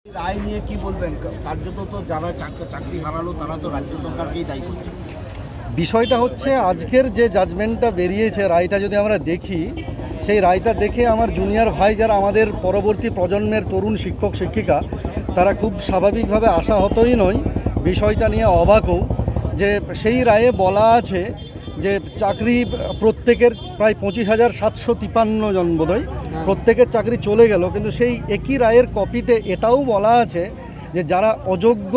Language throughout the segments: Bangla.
রায় নিয়ে কি বলবেন? কার্যত তো যারা চাকরি হারালো তারা তো রাজ্য সরকারকেই দায়ী করছে। বিষয়টা হচ্ছে আজকের যে জাজমেন্টটা বেরিয়েছে, রায়টা যদি আমরা দেখি, সেই রায়টা দেখে আমার জুনিয়র ভাই যারা আমাদের পরবর্তী প্রজন্মের তরুণ শিক্ষক শিক্ষিকা, তারা খুব স্বাভাবিকভাবে আশাহতই নয়, বিষয়টা নিয়ে অবাকও। যে সেই রায়ে বলা আছে যে চাকরি প্রত্যেকের প্রায় 25,753 জন বোধহয় প্রত্যেকের চাকরি চলে গেল, কিন্তু সেই একই রায়ের কপিতে এটাও বলা আছে যে যারা অযোগ্য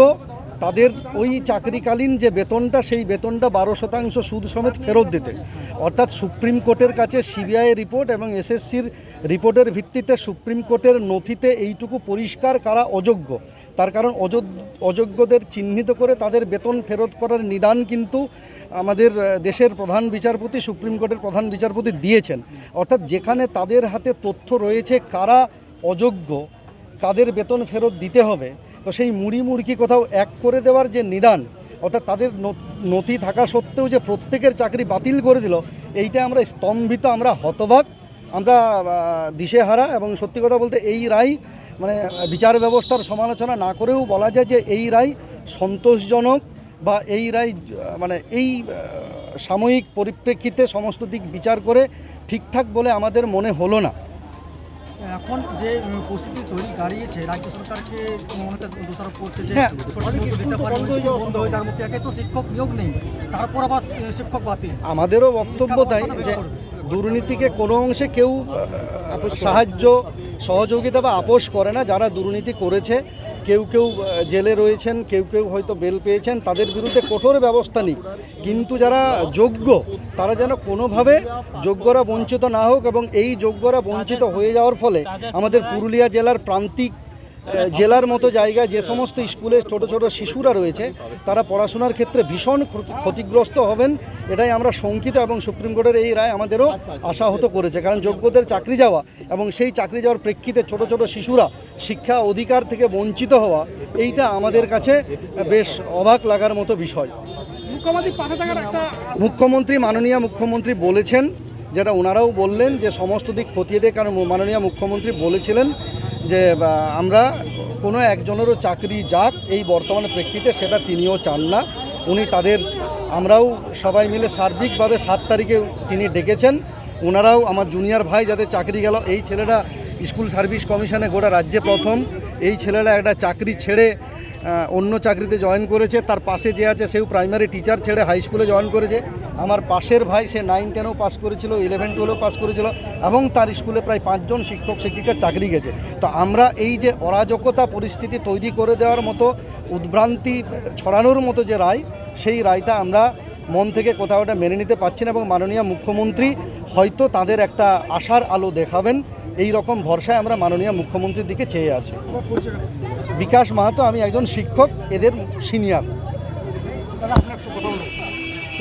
তাদের ওই চাকরিকালীন যে বেতনটা, সেই বেতনটা 12% সুদ সমেত ফেরত দিতে। অর্থাৎ সুপ্রিম কোর্টের কাছে সিবিআই রিপোর্ট এবং এসএসসির রিপোর্টের ভিত্তিতে সুপ্রিম কোর্টের নথিতে এইটুকু পরিষ্কার কারা অযোগ্য। তার কারণ অযোগ্যদের চিহ্নিত করে তাদের বেতন ফেরত করার নিদান কিন্তু আমাদের দেশের প্রধান বিচারপতি, সুপ্রিম কোর্টের প্রধান বিচারপতি দিয়েছেন। অর্থাৎ যেখানে তাদের হাতে তথ্য রয়েছে কারা অযোগ্য, কাদের বেতন ফেরত দিতে হবে, তো সেই মুড়ি মুড়কি কোথাও এক করে দেওয়ার যে নিদান, অর্থাৎ তাদের নথি থাকা সত্ত্বেও যে প্রত্যেকের চাকরি বাতিল করে দিল, এইটা আমরা স্তম্ভিত, আমরা হতবাক, আমরা দিশেহারা। এবং সত্যি কথা বলতে এই রায় মানে বিচার ব্যবস্থার সমালোচনা না করেও বলা যায় যে এই রায় সন্তোষজনক, বা এই রায় মানে এই সাময়িক পরিপ্রেক্ষিতে সমস্ত দিক বিচার করে ঠিকঠাক বলে আমাদের মনে হলো না। এখন যে পরিস্থিতি তৈরি দাঁড়িয়েছে, রাজ্য সরকারকে অনেকে দোষারোপ করছে যে হ্যাঁ, বন্ধ হয়ে যাওয়ার মধ্যে একে তো শিক্ষক নিয়োগ নেই, তারপর আবার শিক্ষক বাতিল। আমাদেরও বক্তব্য তাই যে দুর্নীতিকে কোনো অংশে কেউ সাহায্য সহযোগিতা বা আপোষ করে না। যারা দুর্নীতি করেছে, কেউ কেউ জেলে রয়েছেন, কেউ কেউ হয়তো বেল পেয়েছেন, তাদের বিরুদ্ধে কঠোর ব্যবস্থা নিক, কিন্তু যারা যোগ্য তারা যেন কোনোভাবে যোগ্যরা বঞ্চিত না হোক। এবং এই যোগ্যরা বঞ্চিত হয়ে যাওয়ার ফলে আমাদের পুরুলিয়া জেলার প্রান্তিক জেলার মতো জায়গায় যে সমস্ত স্কুলে ছোট ছোট শিশুরা রয়েছে, তারা পড়াশোনার ক্ষেত্রে ভীষণ ক্ষতিগ্রস্ত হবেন, এটাই আমরা শঙ্কিত। এবং সুপ্রিম কোর্টের এই রায় আমাদেরও আশাহত করেছে, কারণ যোগ্যদের চাকরি যাওয়া এবং সেই চাকরি যাওয়ার প্রেক্ষিতে ছোট ছোট শিশুরা শিক্ষা অধিকার থেকে বঞ্চিত হওয়া, এইটা আমাদের কাছে বেশ অবাক লাগার মতো বিষয়। মুখ্যমন্ত্রী, মাননীয় মুখ্যমন্ত্রী বলেছেন, যেটা ওনারাও বললেন যে সমস্ত দিক খতিয়ে দেয়, কারণ মাননীয় মুখ্যমন্ত্রী বলেছিলেন যে আমরা কোনো একজনেরও চাকরি যাক এই বর্তমান প্রেক্ষিতে, সেটা তিনিও চান না। উনি তাদের, আমরাও সবাই মিলে সার্বিকভাবে 7 তারিখে তিনি ডেকেছেন। ওনারাও, আমার জুনিয়র ভাই যাদের চাকরি গেল, এই ছেলেটা স্কুল সার্ভিস কমিশনে গোটা রাজ্যে প্রথম, এই ছেলেটা একটা চাকরি ছেড়ে অন্য চাকরিতে জয়েন করেছে। তার পাশে যে আছে সেও প্রাইমারি টিচার ছেড়ে হাই স্কুলে জয়েন করেছে। আমার পাশের ভাই, সে 9-10ও পাস করেছিল, 11-12ও পাস করেছিল, এবং তার স্কুলে প্রায় 5 জন শিক্ষক শিক্ষিকার চাকরি গেছে। তো আমরা এই যে অরাজকতা পরিস্থিতি তৈরি করে দেওয়ার মতো, উদ্ভ্রান্তি ছড়ানোর মতো যে রায়, সেই রায়টা আমরা মন থেকে কোথাও ওটা মেনে নিতে পারছি না। এবং মাননীয় মুখ্যমন্ত্রী হয়তো তাদের একটা আশার আলো দেখাবেন, এই রকম ভরসায় আমরা মাননীয় মুখ্যমন্ত্রীর দিকে চেয়ে আছি। বিকাশ মাহাতো, আমি একজন শিক্ষক, এদের সিনিয়র।